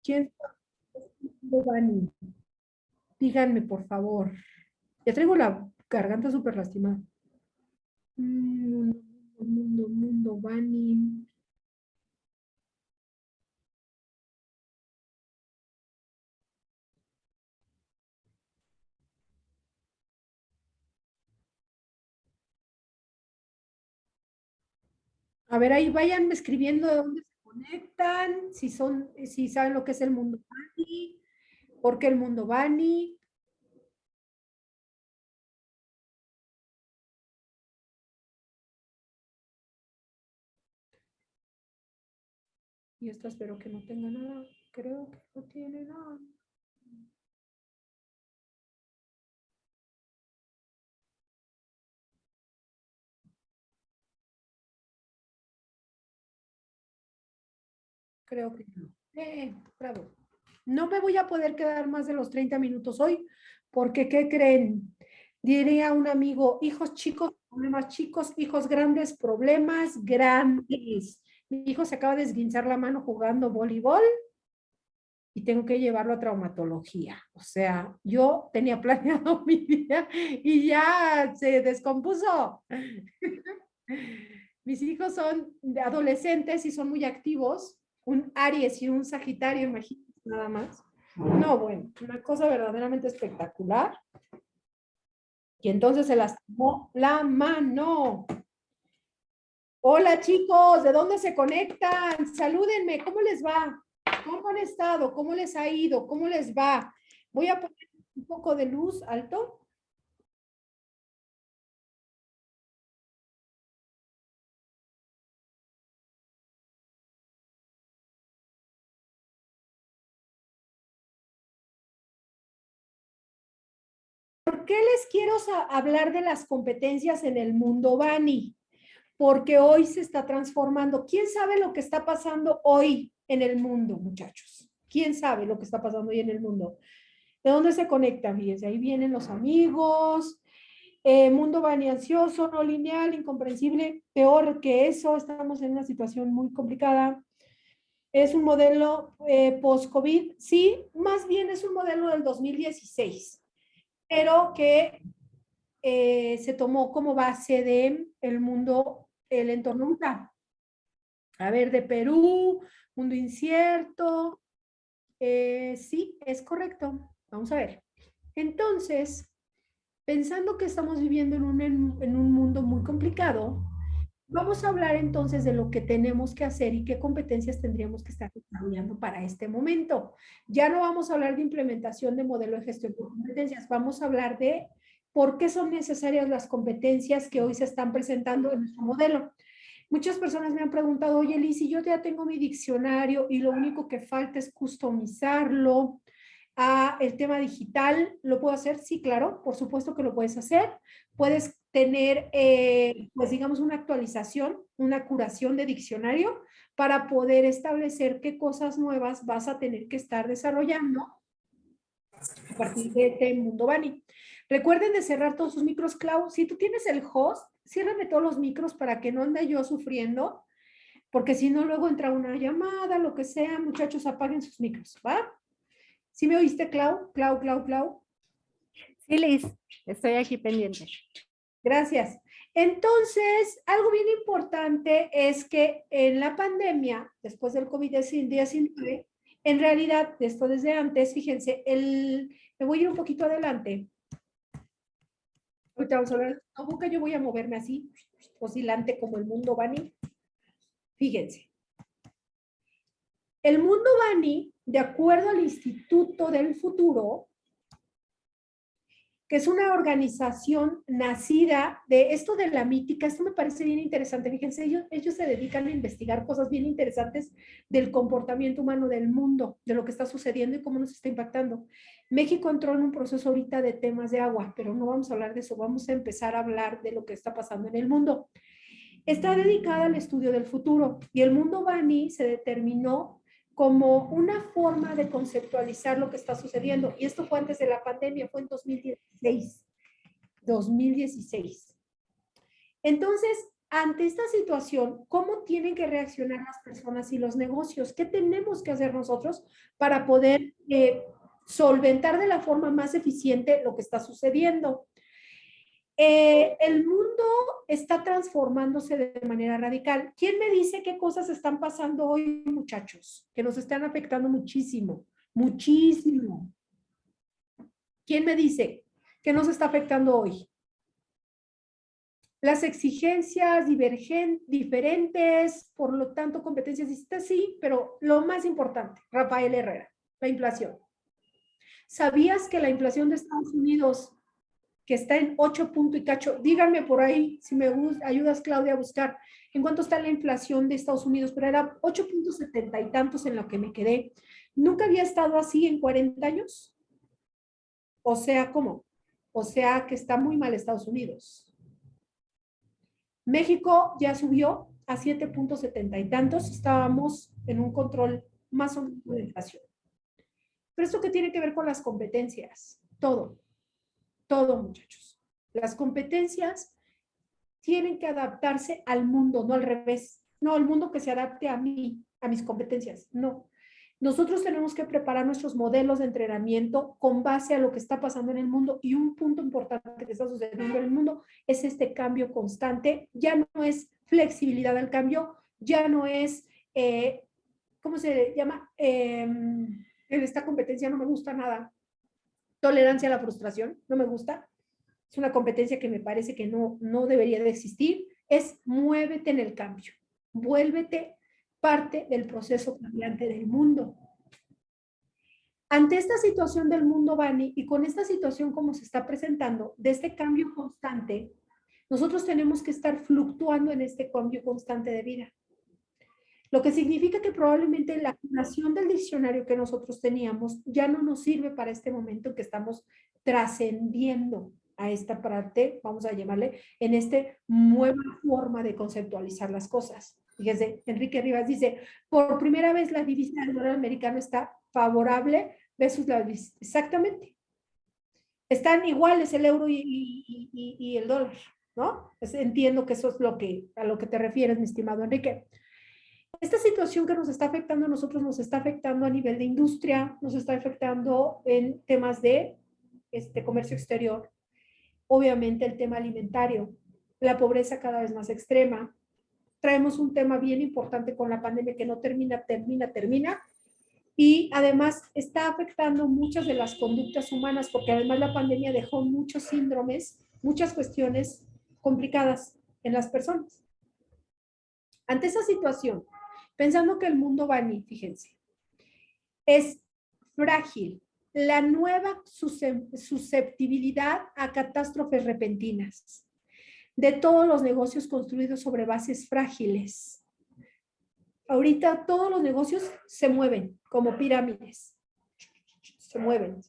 ¿Quién sabe, Vani? Díganme, por favor. Ya traigo la garganta súper lastimada. Mundo, Vani. A ver, ahí váyanme escribiendo de dónde se conectan, si saben lo que es el mundo Bani, por qué el mundo Bani. Y esto espero que no tenga nada. Creo que no tiene nada. Creo que no. Bravo. No me voy a poder quedar más de los 30 minutos hoy, porque ¿qué creen? Diría un amigo, hijos chicos, problemas chicos, hijos grandes, problemas grandes. Mi hijo se acaba de esguinzar la mano jugando voleibol y tengo que llevarlo a traumatología. O sea, yo tenía planeado mi día y ya se descompuso. Mis hijos son adolescentes y son muy activos, un Aries y un Sagitario, imagínate nada más. No, bueno, una cosa verdaderamente espectacular. Y entonces se lastimó la mano. Hola chicos, ¿de dónde se conectan? Salúdenme, ¿cómo les va? ¿Cómo han estado? ¿Cómo les ha ido? ¿Cómo les va? Voy a poner un poco de luz alto. ¿Por qué les quiero hablar de las competencias en el mundo Bani? Porque hoy se está transformando. ¿Quién sabe lo que está pasando hoy en el mundo, muchachos? ¿Quién sabe lo que está pasando hoy en el mundo? ¿De dónde se conectan? Fíjense, ahí vienen los amigos, mundo Bani ansioso, no lineal, incomprensible, peor que eso, estamos en una situación muy complicada. Es un modelo post-COVID, sí, más bien es un modelo del 2016, pero que se tomó como base de el mundo, el entorno UNCA. A ver, de Perú, mundo incierto. Sí, es correcto. Vamos a ver. Entonces, pensando que estamos viviendo en un mundo muy complicado, vamos a hablar entonces de lo que tenemos que hacer y qué competencias tendríamos que estar desarrollando para este momento. Ya no vamos a hablar de implementación de modelo de gestión de competencias, vamos a hablar de por qué son necesarias las competencias que hoy se están presentando en nuestro modelo. Muchas personas me han preguntado, oye, Liz, si yo ya tengo mi diccionario y lo único que falta es customizarlo a el tema digital, ¿lo puedo hacer? Sí, claro, por supuesto que lo puedes hacer. Puedes tener, pues digamos, una actualización, una curación de diccionario para poder establecer qué cosas nuevas vas a tener que estar desarrollando a partir de este mundo Bani. Recuerden de cerrar todos sus micros, Clau. Si tú tienes el host, ciérrame todos los micros para que no ande yo sufriendo, porque si no, luego entra una llamada, lo que sea. Muchachos, apaguen sus micros, ¿va? ¿Sí me oíste, Clau? Clau, Clau, Clau. Sí, Liz, estoy aquí pendiente. Gracias. Entonces, algo bien importante es que en la pandemia, después del COVID-19, en realidad, esto desde antes, fíjense, me voy a ir un poquito adelante. Ahorita vamos a hablar, ¿cómo que yo voy a moverme así, oscilante como el mundo Bani? Fíjense, el mundo Bani, de acuerdo al Instituto del Futuro, que es una organización nacida de esto de la mítica. Esto me parece bien interesante. Fíjense, ellos se dedican a investigar cosas bien interesantes del comportamiento humano del mundo, de lo que está sucediendo y cómo nos está impactando. México entró en un proceso ahorita de temas de agua, pero no vamos a hablar de eso, vamos a empezar a hablar de lo que está pasando en el mundo. Está dedicada al estudio del futuro y el mundo Bani se determinó como una forma de conceptualizar lo que está sucediendo. Y esto fue antes de la pandemia, fue en 2016. 2016. Entonces, ante esta situación, ¿cómo tienen que reaccionar las personas y los negocios? ¿Qué tenemos que hacer nosotros para poder solventar de la forma más eficiente lo que está sucediendo? El mundo está transformándose de manera radical. ¿Quién me dice qué cosas están pasando hoy, muchachos? Que nos están afectando muchísimo, muchísimo. ¿Quién me dice que nos está afectando hoy? Las exigencias diferentes, por lo tanto, competencias distintas, sí, pero lo más importante, Rafael Herrera, la inflación. ¿Sabías que la inflación de Estados Unidos, que está en 8 punto y cacho, díganme por ahí, si me ayudas, Claudia, a buscar en cuánto está la inflación de Estados Unidos, pero era 8.70 y tantos en lo que me quedé. ¿Nunca había estado así en 40 años? O sea, ¿cómo? O sea, que está muy mal Estados Unidos. México ya subió a 7.70 y tantos, estábamos en un control más o menos de inflación. Pero esto que tiene que ver con las competencias, todo, muchachos. Las competencias tienen que adaptarse al mundo, no al revés. No, el mundo que se adapte a mí, a mis competencias, no. Nosotros tenemos que preparar nuestros modelos de entrenamiento con base a lo que está pasando en el mundo, y un punto importante que está sucediendo en el mundo es este cambio constante. Ya no es flexibilidad al cambio, ya no es, ¿cómo se llama? En esta competencia no me gusta nada. Tolerancia a la frustración, no me gusta. Es una competencia que me parece que no debería de existir. Es muévete en el cambio, vuélvete parte del proceso cambiante del mundo. Ante esta situación del mundo, Vani, y con esta situación como se está presentando, de este cambio constante, nosotros tenemos que estar fluctuando en este cambio constante de vida. Lo que significa que probablemente la creación del diccionario que nosotros teníamos ya no nos sirve para este momento en que estamos trascendiendo a esta parte, vamos a llamarle, en esta nueva forma de conceptualizar las cosas. Fíjense, Enrique Rivas dice, por primera vez la divisa del dólar americano está favorable versus la divisa. Exactamente. Están iguales el euro y el dólar, ¿no? Pues entiendo que eso es a lo que te refieres, mi estimado Enrique. Esta situación que nos está afectando a nosotros nos está afectando a nivel de industria, nos está afectando en temas de comercio exterior, obviamente el tema alimentario, la pobreza cada vez más extrema. Traemos un tema bien importante con la pandemia que no termina, y además está afectando muchas de las conductas humanas, porque además la pandemia dejó muchos síndromes, muchas cuestiones complicadas en las personas. Ante esa situación, pensando que el mundo va a mí, fíjense, es frágil, la nueva susceptibilidad a catástrofes repentinas de todos los negocios construidos sobre bases frágiles. Ahorita todos los negocios se mueven como pirámides, se mueven,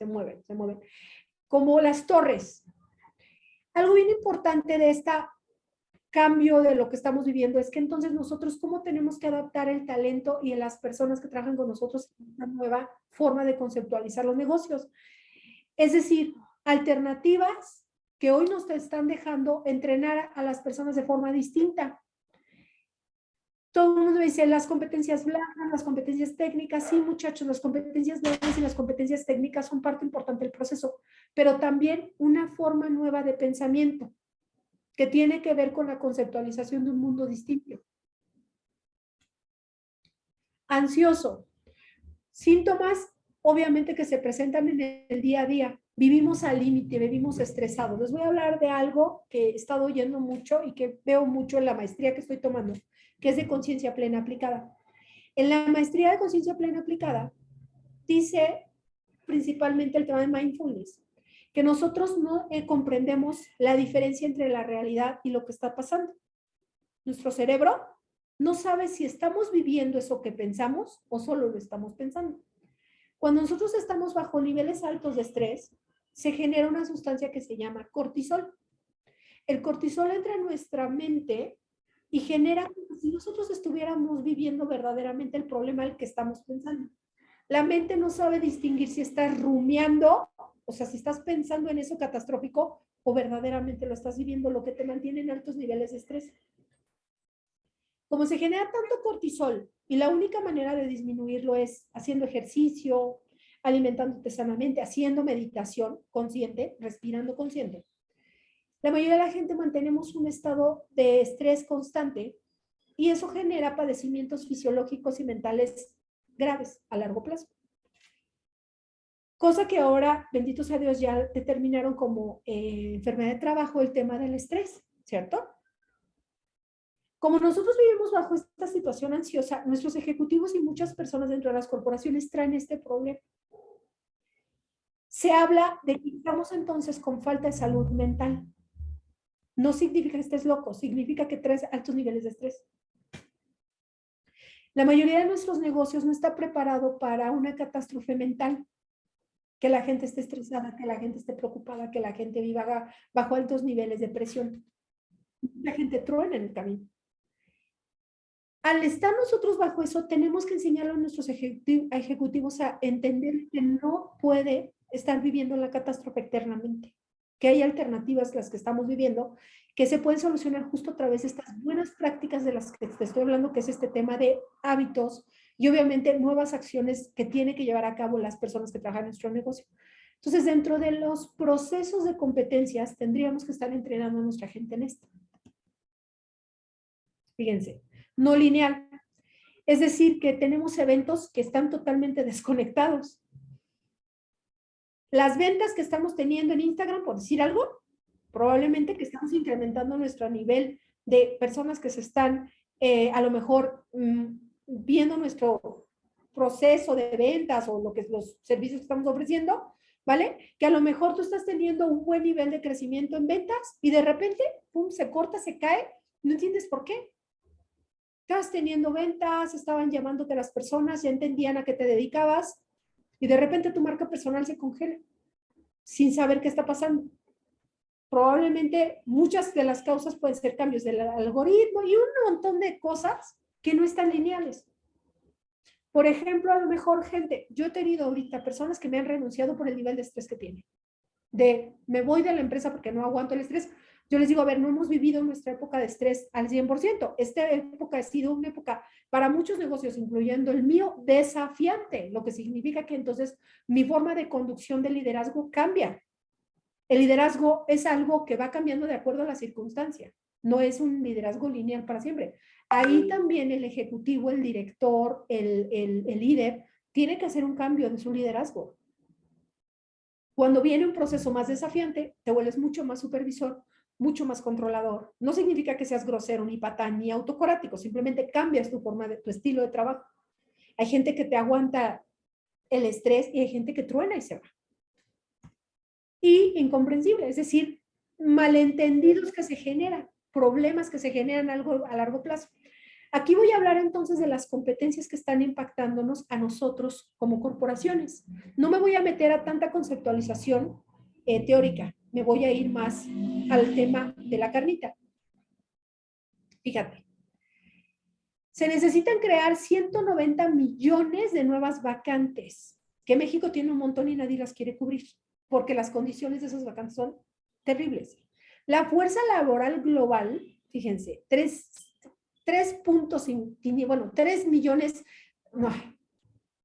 como las torres. Algo bien importante de esta cambio de lo que estamos viviendo es que entonces nosotros cómo tenemos que adaptar el talento y las personas que trabajan con nosotros a una nueva forma de conceptualizar los negocios. Es decir, alternativas que hoy nos están dejando entrenar a las personas de forma distinta. Todo el mundo dice las competencias blandas, las competencias técnicas. Sí, muchachos, las competencias blandas y las competencias técnicas son parte importante del proceso, pero también una forma nueva de pensamiento que tiene que ver con la conceptualización de un mundo distinto. Ansioso. Síntomas, obviamente, que se presentan en el día a día. Vivimos al límite, vivimos estresados. Les voy a hablar de algo que he estado oyendo mucho y que veo mucho en la maestría que estoy tomando, que es de conciencia plena aplicada. En la maestría de conciencia plena aplicada, dice principalmente el tema de mindfulness, que nosotros no comprendemos la diferencia entre la realidad y lo que está pasando. Nuestro cerebro no sabe si estamos viviendo eso que pensamos o solo lo estamos pensando. Cuando nosotros estamos bajo niveles altos de estrés, se genera una sustancia que se llama cortisol. El cortisol entra en nuestra mente y genera como si nosotros estuviéramos viviendo verdaderamente el problema al que estamos pensando. La mente no sabe distinguir si estás rumiando, o sea, si estás pensando en eso catastrófico o verdaderamente lo estás viviendo, lo que te mantiene en altos niveles de estrés. Como se genera tanto cortisol y la única manera de disminuirlo es haciendo ejercicio, alimentándote sanamente, haciendo meditación consciente, respirando consciente. La mayoría de la gente mantenemos un estado de estrés constante y eso genera padecimientos fisiológicos y mentales graves a largo plazo. Cosa que ahora, bendito sea Dios, ya determinaron como enfermedad de trabajo el tema del estrés, ¿cierto? Como nosotros vivimos bajo esta situación ansiosa, nuestros ejecutivos y muchas personas dentro de las corporaciones traen este problema. Se habla de que estamos entonces con falta de salud mental. No significa que estés loco, significa que traes altos niveles de estrés. La mayoría de nuestros negocios no está preparado para una catástrofe mental, que la gente esté estresada, que la gente esté preocupada, que la gente viva bajo altos niveles de presión. La gente truena en el camino. Al estar nosotros bajo eso, tenemos que enseñarle a nuestros ejecutivos a entender que no puede estar viviendo la catástrofe eternamente, que hay alternativas, las que estamos viviendo, que se pueden solucionar justo a través de estas buenas prácticas de las que te estoy hablando, que es este tema de hábitos y obviamente nuevas acciones que tienen que llevar a cabo las personas que trabajan en nuestro negocio. Entonces, dentro de los procesos de competencias, tendríamos que estar entrenando a nuestra gente en esto. Fíjense, no lineal. Es decir, que tenemos eventos que están totalmente desconectados. Las ventas que estamos teniendo en Instagram, por decir algo, probablemente que estamos incrementando nuestro nivel de personas que se están a lo mejor viendo nuestro proceso de ventas o lo que es los servicios que estamos ofreciendo, ¿vale? Que a lo mejor tú estás teniendo un buen nivel de crecimiento en ventas y de repente, pum, se corta, se cae, no entiendes por qué. Estabas teniendo ventas, estaban llamándote las personas, ya entendían a qué te dedicabas y de repente tu marca personal se congela sin saber qué está pasando. Probablemente muchas de las causas pueden ser cambios del algoritmo y un montón de cosas que no están lineales. Por ejemplo, a lo mejor gente, yo he tenido ahorita personas que me han renunciado por el nivel de estrés que tienen. Me voy de la empresa porque no aguanto el estrés. Yo les digo, a ver, no hemos vivido nuestra época de estrés al 100%. Esta época ha sido una época para muchos negocios, incluyendo el mío, desafiante, lo que significa que entonces mi forma de conducción del liderazgo cambia. El liderazgo es algo que va cambiando de acuerdo a la circunstancia. No es un liderazgo lineal para siempre. Ahí también el ejecutivo, el director, el líder, tiene que hacer un cambio en su liderazgo. Cuando viene un proceso más desafiante, te vuelves mucho más supervisor, mucho más controlador. No significa que seas grosero, ni patán, ni autocorático, simplemente cambias tu forma tu estilo de trabajo. Hay gente que te aguanta el estrés y hay gente que truena y se va. Y incomprensible, es decir, malentendidos que se generan, problemas que se generan a largo plazo. Aquí voy a hablar entonces de las competencias que están impactándonos a nosotros como corporaciones. No me voy a meter a tanta conceptualización teórica, me voy a ir más al tema de la carnita. Fíjate, se necesitan crear 190 millones de nuevas vacantes, que México tiene un montón y nadie las quiere cubrir, porque las condiciones de esas vacantes son terribles. La fuerza laboral global, fíjense, 3 millones, no,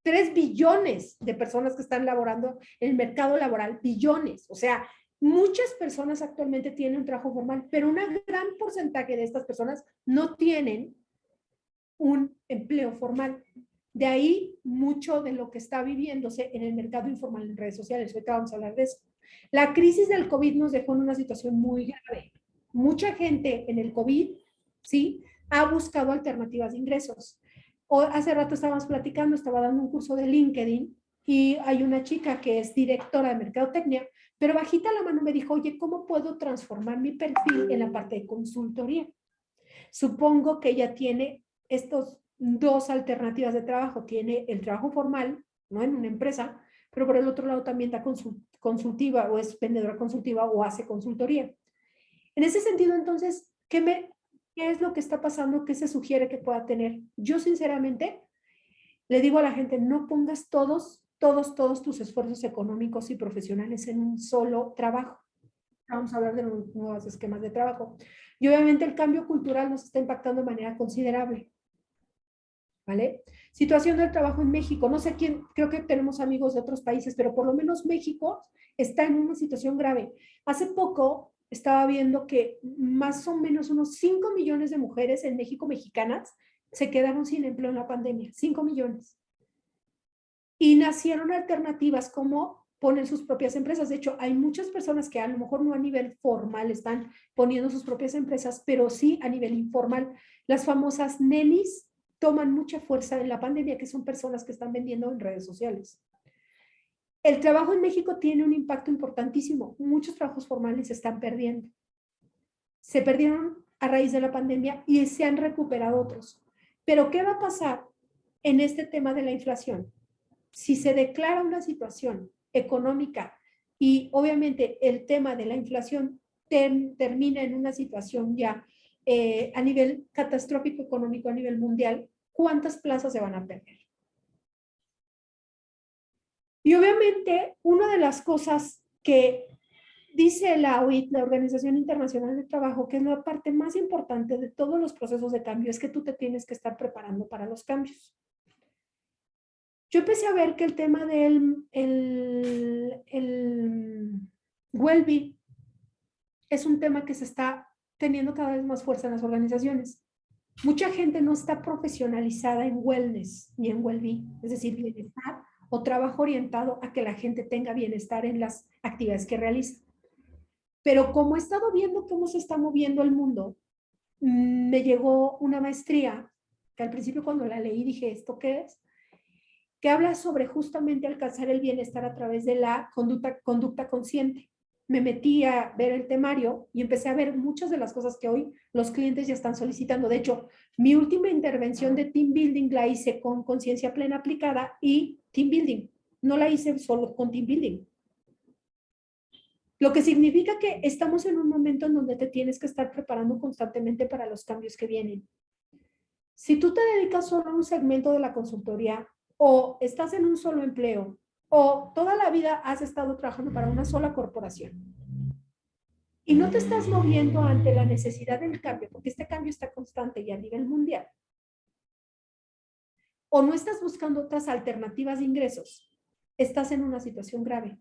3 billones de personas que están laborando en el mercado laboral, billones. O sea, muchas personas actualmente tienen un trabajo formal, pero un gran porcentaje de estas personas no tienen un empleo formal. De ahí mucho de lo que está viviéndose en el mercado informal en redes sociales. Ahorita vamos a hablar de eso. La crisis del COVID nos dejó en una situación muy grave. Mucha gente en el COVID, ¿sí?, ha buscado alternativas de ingresos. Hace rato estábamos platicando, estaba dando un curso de LinkedIn y hay una chica que es directora de mercadotecnia, pero bajita la mano me dijo, oye, ¿cómo puedo transformar mi perfil en la parte de consultoría? Supongo que ella tiene estos dos alternativas de trabajo. Tiene el trabajo formal, ¿no?, en una empresa, pero por el otro lado también da consultiva o es vendedora consultiva o hace consultoría. En ese sentido, entonces, ¿qué es lo que está pasando? ¿Qué se sugiere que pueda tener? Yo, sinceramente, le digo a la gente, no pongas todos tus esfuerzos económicos y profesionales en un solo trabajo. Vamos a hablar de los nuevos esquemas de trabajo. Y obviamente el cambio cultural nos está impactando de manera considerable. ¿Vale? Situación del trabajo en México. No sé quién, creo que tenemos amigos de otros países, pero por lo menos México está en una situación grave. Hace poco estaba viendo que más o menos unos 5 millones de mujeres en México, mexicanas, se quedaron sin empleo en la pandemia. 5 millones. Y nacieron alternativas como poner sus propias empresas. De hecho, hay muchas personas que a lo mejor no a nivel formal están poniendo sus propias empresas, pero sí a nivel informal. Las famosas nenis toman mucha fuerza en la pandemia, que son personas que están vendiendo en redes sociales. El trabajo en México tiene un impacto importantísimo. Muchos trabajos formales se están perdiendo. Se perdieron a raíz de la pandemia y se han recuperado otros. Pero ¿qué va a pasar en este tema de la inflación? Si se declara una situación económica y obviamente el tema de la inflación termina en una situación ya a nivel catastrófico económico a nivel mundial, ¿cuántas plazas se van a perder? Y obviamente una de las cosas que dice la OIT, la Organización Internacional del Trabajo, que es la parte más importante de todos los procesos de cambio, es que tú te tienes que estar preparando para los cambios. Yo empecé a ver que el tema del well-being es un tema que se está teniendo cada vez más fuerza en las organizaciones. Mucha gente no está profesionalizada en wellness ni en well-being, es decir, bienestar o trabajo orientado a que la gente tenga bienestar en las actividades que realiza. Pero como he estado viendo cómo se está moviendo el mundo, me llegó una maestría que al principio cuando la leí dije, ¿esto qué es? Que habla sobre justamente alcanzar el bienestar a través de la conducta consciente. Me metí a ver el temario y empecé a ver muchas de las cosas que hoy los clientes ya están solicitando. De hecho, mi última intervención de team building la hice con conciencia plena aplicada y team building. No la hice solo con team building. Lo que significa que estamos en un momento en donde te tienes que estar preparando constantemente para los cambios que vienen. Si tú te dedicas solo a un segmento de la consultoría o estás en un solo empleo o toda la vida has estado trabajando para una sola corporación y no te estás moviendo ante la necesidad del cambio, porque este cambio está constante y a nivel mundial, o no estás buscando otras alternativas de ingresos, estás en una situación grave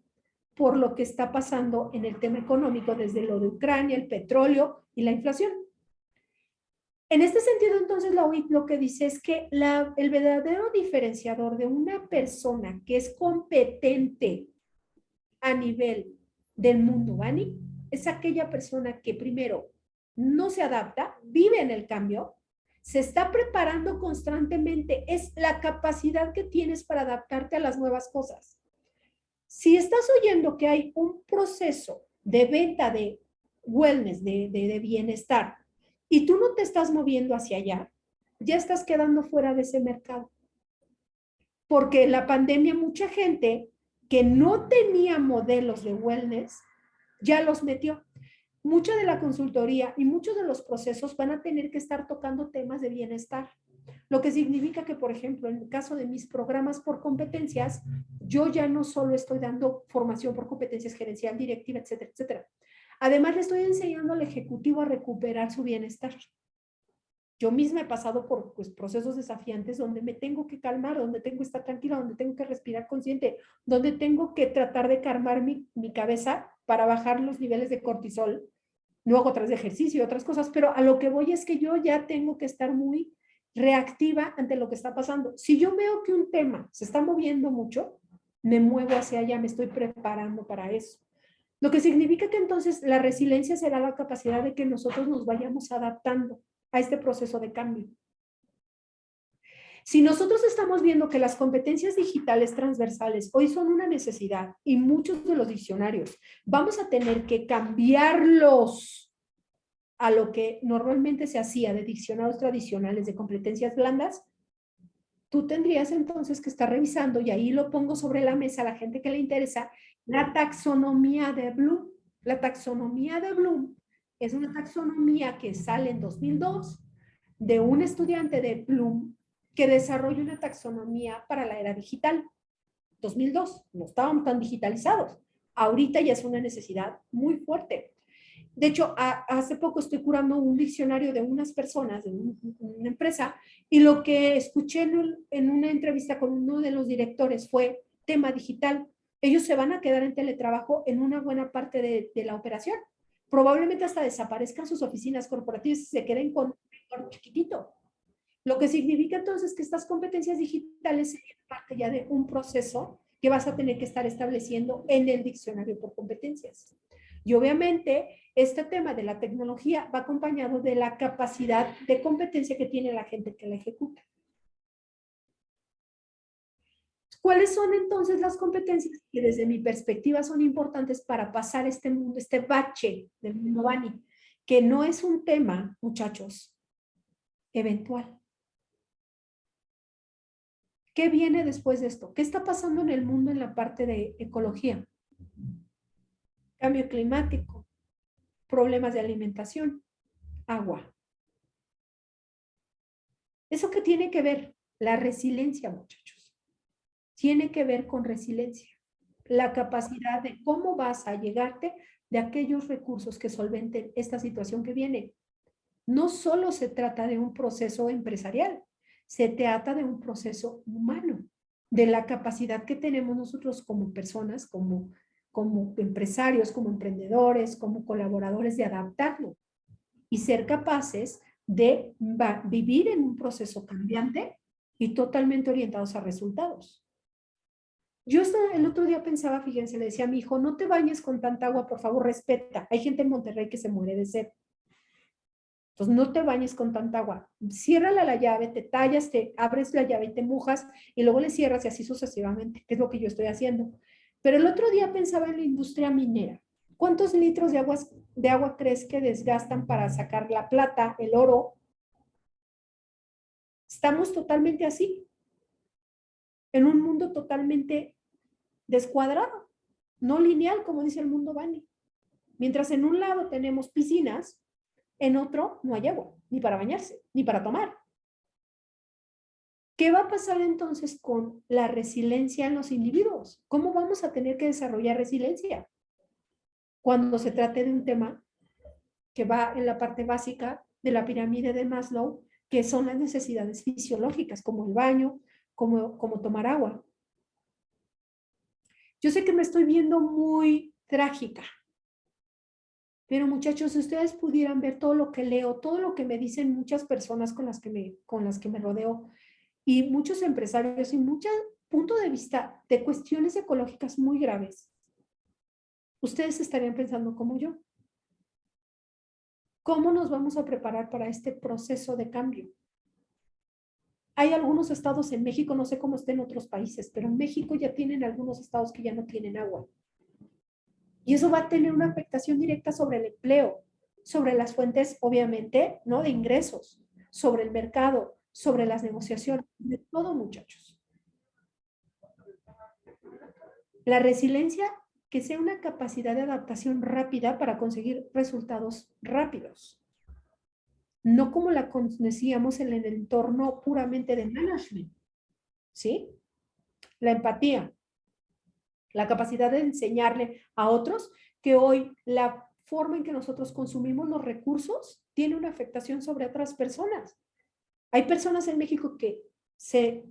por lo que está pasando en el tema económico desde lo de Ucrania, el petróleo y la inflación. En este sentido, entonces, la OIT lo que dice es que el verdadero diferenciador de una persona que es competente a nivel del mundo Bani es aquella persona que primero no se adapta, vive en el cambio, se está preparando constantemente, es la capacidad que tienes para adaptarte a las nuevas cosas. Si estás oyendo que hay un proceso de venta de wellness, de bienestar, y tú no te estás moviendo hacia allá, ya estás quedando fuera de ese mercado. Porque en la pandemia mucha gente que no tenía modelos de wellness ya los metió. Mucha de la consultoría y muchos de los procesos van a tener que estar tocando temas de bienestar. Lo que significa que, por ejemplo, en el caso de mis programas por competencias, yo ya no solo estoy dando formación por competencias gerencial, directiva, etcétera, etcétera. Además, le estoy enseñando al ejecutivo a recuperar su bienestar. Yo misma he pasado por procesos desafiantes donde me tengo que calmar, donde tengo que estar tranquila, donde tengo que respirar consciente, donde tengo que tratar de calmar mi cabeza para bajar los niveles de cortisol. No hago otras de ejercicio y otras cosas, pero a lo que voy es que yo ya tengo que estar muy reactiva ante lo que está pasando. Si yo veo que un tema se está moviendo mucho, me muevo hacia allá, me estoy preparando para eso. Lo que significa que entonces la resiliencia será la capacidad de que nosotros nos vayamos adaptando a este proceso de cambio. Si nosotros estamos viendo que las competencias digitales transversales hoy son una necesidad y muchos de los diccionarios vamos a tener que cambiarlos a lo que normalmente se hacía de diccionarios tradicionales de competencias blandas, tú tendrías entonces que estar revisando, y ahí lo pongo sobre la mesa a la gente que le interesa, la taxonomía de Bloom. La taxonomía de Bloom es una taxonomía que sale en 2002 de un estudiante de Bloom que desarrolla una taxonomía para la era digital. 2002, no estábamos tan digitalizados. Ahorita ya es una necesidad muy fuerte. De hecho, hace poco estoy curando un diccionario de unas personas, de una empresa, y lo que escuché en una entrevista con uno de los directores fue tema digital. Ellos se van a quedar en teletrabajo en una buena parte de la operación. Probablemente hasta desaparezcan sus oficinas corporativas y se queden con un chiquitito. Lo que significa entonces que estas competencias digitales serían parte ya de un proceso que vas a tener que estar estableciendo en el diccionario por competencias. Y obviamente este tema de la tecnología va acompañado de la capacidad de competencia que tiene la gente que la ejecuta. ¿Cuáles son entonces las competencias que desde mi perspectiva son importantes para pasar este mundo, este bache del mundo Bani? Que no es un tema, muchachos, eventual. ¿Qué viene después de esto? ¿Qué está pasando en el mundo en la parte de ecología? Cambio climático, problemas de alimentación, agua. ¿Eso qué tiene que ver? La resiliencia, muchachos. Tiene que ver con resiliencia. La capacidad de cómo vas a llegarte de aquellos recursos que solventen esta situación que viene. No solo se trata de un proceso empresarial, se trata de un proceso humano, de la capacidad que tenemos nosotros como personas, como empresarios, como emprendedores, como colaboradores de adaptarnos y ser capaces de vivir en un proceso cambiante y totalmente orientados a resultados. Yo el otro día pensaba, fíjense, le decía a mi hijo, no te bañes con tanta agua, por favor, respeta. Hay gente en Monterrey que se muere de sed. Entonces, no te bañes con tanta agua. Ciérrala la llave, te tallas, te abres la llave y te mojas y luego le cierras y así sucesivamente, que es lo que yo estoy haciendo. Pero el otro día pensaba en la industria minera. ¿Cuántos litros de agua crees que desgastan para sacar la plata, el oro? Estamos totalmente así, en un mundo totalmente descuadrado, no lineal, como dice el mundo Bani. Mientras en un lado tenemos piscinas, en otro no hay agua, ni para bañarse, ni para tomar. ¿Qué va a pasar entonces con la resiliencia en los individuos? ¿Cómo vamos a tener que desarrollar resiliencia cuando se trate de un tema que va en la parte básica de la pirámide de Maslow, que son las necesidades fisiológicas, como el baño, como tomar agua? Yo sé que me estoy viendo muy trágica, pero muchachos, si ustedes pudieran ver todo lo que leo, todo lo que me dicen muchas personas con las que me rodeo y muchos empresarios y mucho punto de vista de cuestiones ecológicas muy graves, ustedes estarían pensando como yo. ¿Cómo nos vamos a preparar para este proceso de cambio? Hay algunos estados en México, no sé cómo está en otros países, pero en México ya tienen algunos estados que ya no tienen agua. Y eso va a tener una afectación directa sobre el empleo, sobre las fuentes, obviamente, ¿no? De ingresos, sobre el mercado, sobre las negociaciones, de todo, muchachos. La resiliencia, que sea una capacidad de adaptación rápida para conseguir resultados rápidos. No como la conocíamos en el entorno puramente de management, ¿sí? La empatía, la capacidad de enseñarle a otros que hoy la forma en que nosotros consumimos los recursos tiene una afectación sobre otras personas. Hay personas en México que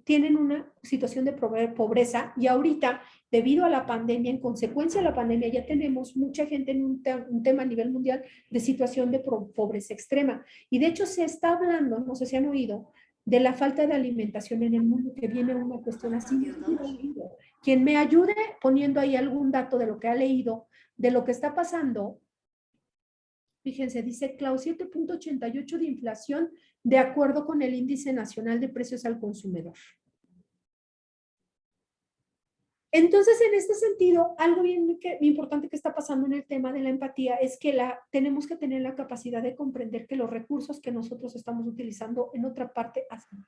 tienen una situación de pobreza y ahorita, debido a la pandemia, en consecuencia de la pandemia, ya tenemos mucha gente en un tema a nivel mundial de situación de pobreza extrema. Y de hecho se está hablando, no sé si han oído, de la falta de alimentación en el mundo, que viene una cuestión así. Quien me ayude poniendo ahí algún dato de lo que ha leído, de lo que está pasando. Fíjense, dice Clau, 7.88 de inflación de acuerdo con el Índice Nacional de Precios al Consumidor. Entonces, en este sentido, algo bien importante que está pasando en el tema de la empatía es que tenemos que tener la capacidad de comprender que los recursos que nosotros estamos utilizando en otra parte hacen.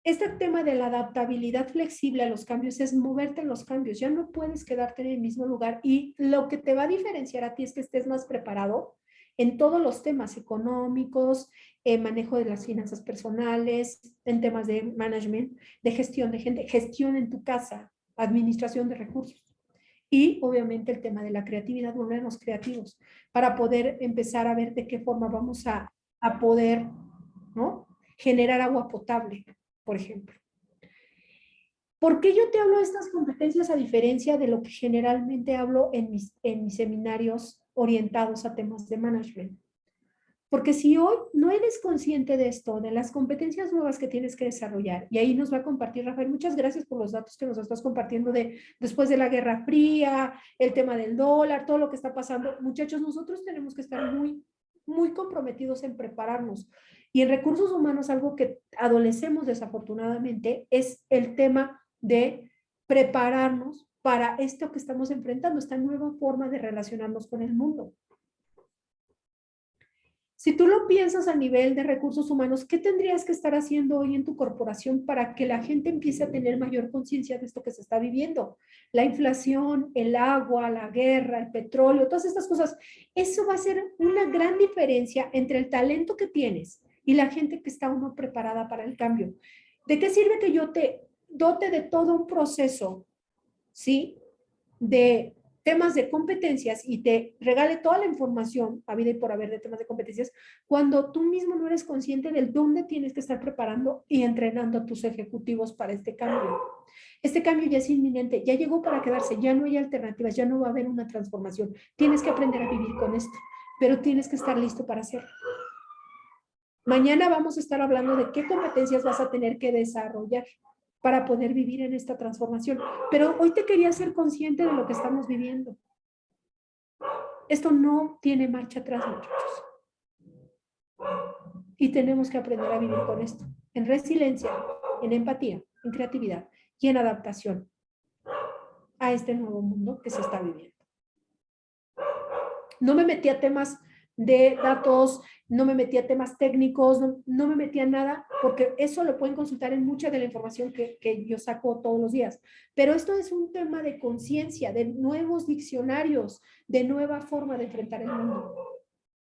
Este tema de la adaptabilidad flexible a los cambios es moverte en los cambios. Ya no puedes quedarte en el mismo lugar y lo que te va a diferenciar a ti es que estés más preparado en todos los temas económicos, manejo de las finanzas personales, en temas de management, de gestión de gente, gestión en tu casa, administración de recursos. Y obviamente el tema de la creatividad, volvernos creativos para poder empezar a ver de qué forma vamos a poder, ¿no?, generar agua potable, por ejemplo. ¿Por qué yo te hablo de estas competencias a diferencia de lo que generalmente hablo en mis seminarios orientados a temas de management? Porque si hoy no eres consciente de esto, de las competencias nuevas que tienes que desarrollar, y ahí nos va a compartir Rafael, muchas gracias por los datos que nos estás compartiendo de después de la Guerra Fría, el tema del dólar, todo lo que está pasando. Muchachos, nosotros tenemos que estar muy comprometidos en prepararnos. Y en recursos humanos, algo que adolecemos desafortunadamente es el tema de prepararnos para esto que estamos enfrentando, esta nueva forma de relacionarnos con el mundo. Si tú lo piensas a nivel de recursos humanos, ¿qué tendrías que estar haciendo hoy en tu corporación para que la gente empiece a tener mayor conciencia de esto que se está viviendo? La inflación, el agua, la guerra, el petróleo, todas estas cosas. Eso va a ser una gran diferencia entre el talento que tienes y la gente que está uno preparada para el cambio. ¿De qué sirve que yo te dote de todo un proceso, ¿sí?, de temas de competencias y te regale toda la información a vida y por haber de temas de competencias, cuando tú mismo no eres consciente del dónde tienes que estar preparando y entrenando a tus ejecutivos para este cambio? Este cambio ya es inminente, ya llegó para quedarse, ya no hay alternativas, ya no va a haber una transformación. Tienes que aprender a vivir con esto, pero tienes que estar listo para hacerlo. Mañana vamos a estar hablando de qué competencias vas a tener que desarrollar para poder vivir en esta transformación. Pero hoy te quería ser consciente de lo que estamos viviendo. Esto no tiene marcha atrás, muchachos. Y tenemos que aprender a vivir con esto, en resiliencia, en empatía, en creatividad y en adaptación a este nuevo mundo que se está viviendo. No me metí a temas de datos, no me metí a temas técnicos, no me metí a nada, porque eso lo pueden consultar en mucha de la información que yo saco todos los días. Pero esto es un tema de conciencia, de nuevos diccionarios, de nueva forma de enfrentar el mundo.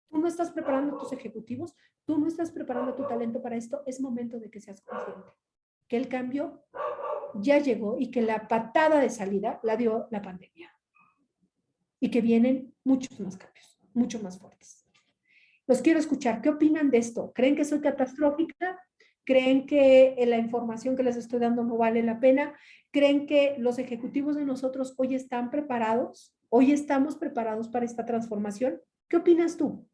Tú no estás preparando a tus ejecutivos, tú no estás preparando tu talento para esto, es momento de que seas consciente. Que el cambio ya llegó y que la patada de salida la dio la pandemia. Y que vienen muchos más cambios, mucho más fuertes. Los quiero escuchar. ¿Qué opinan de esto? ¿Creen que soy catastrófica? ¿Creen que la información que les estoy dando no vale la pena? ¿Creen que los ejecutivos de nosotros hoy están preparados? ¿Hoy estamos preparados para esta transformación? ¿Qué opinas tú?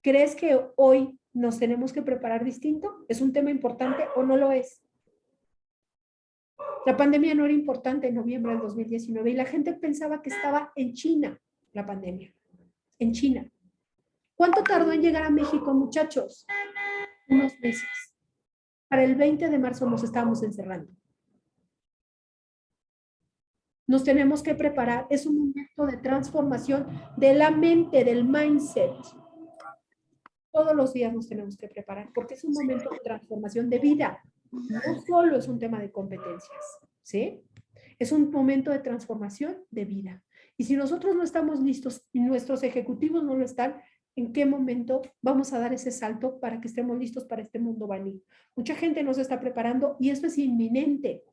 ¿Crees que hoy nos tenemos que preparar distinto? ¿Es un tema importante o no lo es? La pandemia no era importante en noviembre del 2019 y la gente pensaba que estaba en China, la pandemia, en China. ¿Cuánto tardó en llegar a México, muchachos? Unos meses. Para el 20 de marzo nos estábamos encerrando. Nos tenemos que preparar. Es un momento de transformación de la mente, del mindset. Todos los días nos tenemos que preparar porque es un momento de transformación de vida. No solo es un tema de competencias, ¿sí? Es un momento de transformación de vida. Y si nosotros no estamos listos y nuestros ejecutivos no lo están, ¿en qué momento vamos a dar ese salto para que estemos listos para este mundo Bani? Mucha gente nos está preparando y esto es inminente.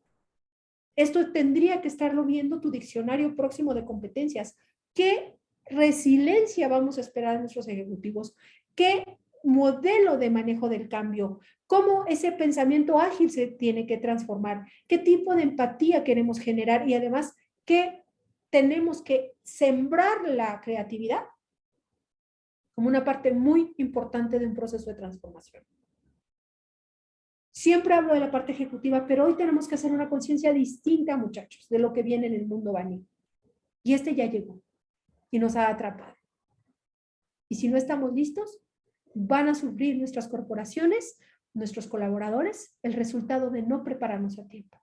Esto tendría que estarlo viendo tu diccionario próximo de competencias. ¿Qué resiliencia vamos a esperar de nuestros ejecutivos? ¿Qué modelo de manejo del cambio? ¿Cómo ese pensamiento ágil se tiene que transformar? ¿Qué tipo de empatía queremos generar? Y además, ¿qué tenemos que sembrar la creatividad como una parte muy importante de un proceso de transformación? Siempre hablo de la parte ejecutiva, pero hoy tenemos que hacer una conciencia distinta, muchachos, de lo que viene en el mundo Bani. Y este ya llegó y nos ha atrapado. Y si no estamos listos, van a sufrir nuestras corporaciones, nuestros colaboradores, el resultado de no prepararnos a tiempo.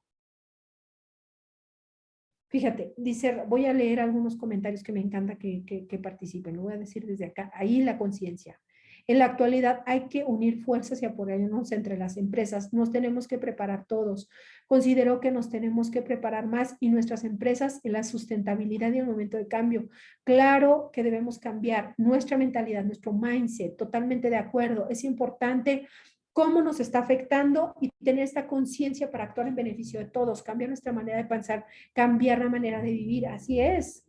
Fíjate, dice, voy a leer algunos comentarios que me encanta que participen, lo voy a decir desde acá, ahí la conciencia. En la actualidad hay que unir fuerzas y apoyarnos entre las empresas. Nos tenemos que preparar todos. Considero que nos tenemos que preparar más y nuestras empresas en la sustentabilidad y el momento de cambio. Claro que debemos cambiar nuestra mentalidad, nuestro mindset, totalmente de acuerdo. Es importante cómo nos está afectando y tener esta conciencia para actuar en beneficio de todos, cambiar nuestra manera de pensar, cambiar la manera de vivir. Así es.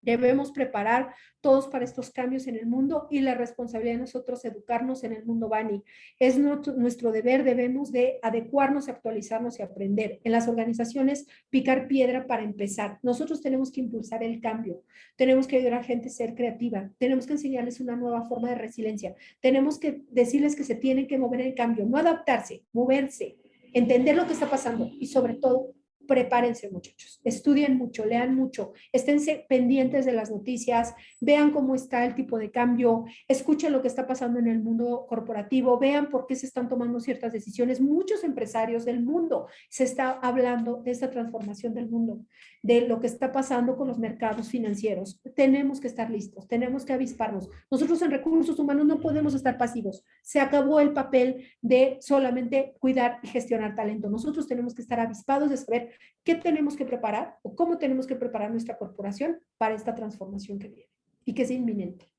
Debemos preparar todos para estos cambios en el mundo y la responsabilidad de nosotros educarnos en el mundo Bani. Es nuestro deber, debemos de adecuarnos, actualizarnos y aprender. En las organizaciones, picar piedra para empezar. Nosotros tenemos que impulsar el cambio, tenemos que ayudar a la gente a ser creativa, tenemos que enseñarles una nueva forma de resiliencia, tenemos que decirles que se tienen que mover en el cambio, no adaptarse, moverse, entender lo que está pasando y sobre todo prepárense, muchachos, estudien mucho, lean mucho, esténse pendientes de las noticias, vean cómo está el tipo de cambio, escuchen lo que está pasando en el mundo corporativo, vean por qué se están tomando ciertas decisiones. Muchos empresarios del mundo se está hablando de esta transformación del mundo, de lo que está pasando con los mercados financieros. Tenemos que estar listos, tenemos que avisparnos. Nosotros en recursos humanos no podemos estar pasivos. Se acabó el papel de solamente cuidar y gestionar talento. Nosotros tenemos que estar avispados de saber qué tenemos que preparar o cómo tenemos que preparar nuestra corporación para esta transformación que viene y que es inminente.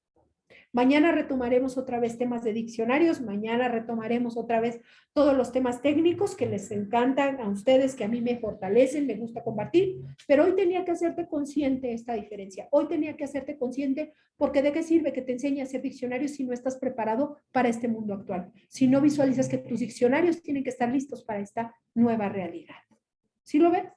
Mañana retomaremos otra vez temas de diccionarios, mañana retomaremos otra vez todos los temas técnicos que les encantan a ustedes, que a mí me fortalecen, me gusta compartir, pero hoy tenía que hacerte consciente de esta diferencia, hoy tenía que hacerte consciente porque de qué sirve que te enseñe a hacer diccionarios si no estás preparado para este mundo actual, si no visualizas que tus diccionarios tienen que estar listos para esta nueva realidad. ¿Sí lo ven?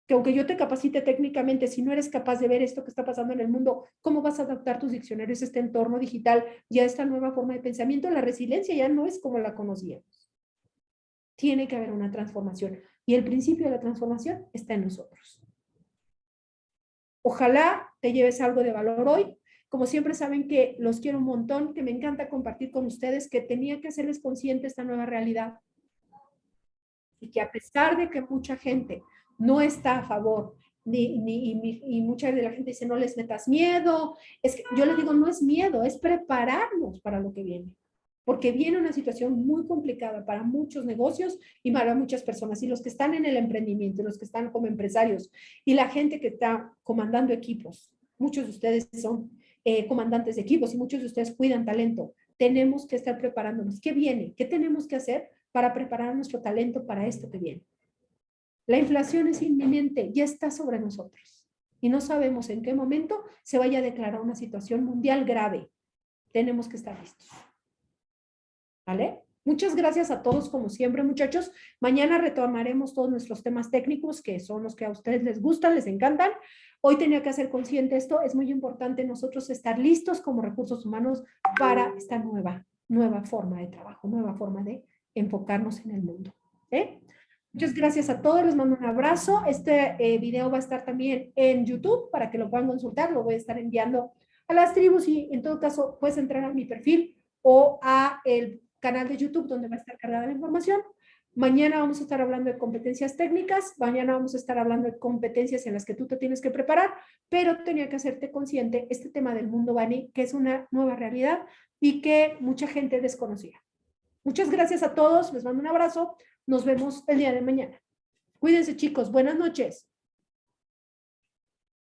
Que aunque yo te capacite técnicamente, si no eres capaz de ver esto que está pasando en el mundo, ¿cómo vas a adaptar tus diccionarios a este entorno digital y a esta nueva forma de pensamiento? La resiliencia ya no es como la conocíamos. Tiene que haber una transformación y el principio de la transformación está en nosotros. Ojalá te lleves algo de valor hoy. Como siempre saben que los quiero un montón, que me encanta compartir con ustedes, que tenía que hacerles consciente esta nueva realidad y que a pesar de que mucha gente no está a favor, y mucha de la gente dice no les metas miedo, es que yo les digo no es miedo, es prepararnos para lo que viene, porque viene una situación muy complicada para muchos negocios y para muchas personas, y los que están en el emprendimiento, los que están como empresarios, y la gente que está comandando equipos, muchos de ustedes son comandantes de equipos y muchos de ustedes cuidan talento, tenemos que estar preparándonos. ¿Qué viene? ¿Qué tenemos que hacer para preparar nuestro talento para esto que viene? La inflación es inminente, ya está sobre nosotros y no sabemos en qué momento se vaya a declarar una situación mundial grave. Tenemos que estar listos. ¿Vale? Muchas gracias a todos, como siempre, muchachos. Mañana retomaremos todos nuestros temas técnicos, que son los que a ustedes les gustan, les encantan. Hoy tenía que hacer consciente esto. Es muy importante nosotros estar listos como recursos humanos para esta nueva forma de trabajo, nueva forma de enfocarnos en el mundo. Muchas gracias a todos, les mando un abrazo. Este video va a estar también en YouTube para que lo puedan consultar, lo voy a estar enviando a las tribus y en todo caso puedes entrar a mi perfil o a el canal de YouTube donde va a estar cargada la información. Mañana vamos a estar hablando de competencias técnicas, mañana vamos a estar hablando de competencias en las que tú te tienes que preparar, pero tenía que hacerte consciente este tema del mundo Bani, que es una nueva realidad y que mucha gente desconocía. Muchas gracias a todos, les mando un abrazo, nos vemos el día de mañana. Cuídense chicos, buenas noches.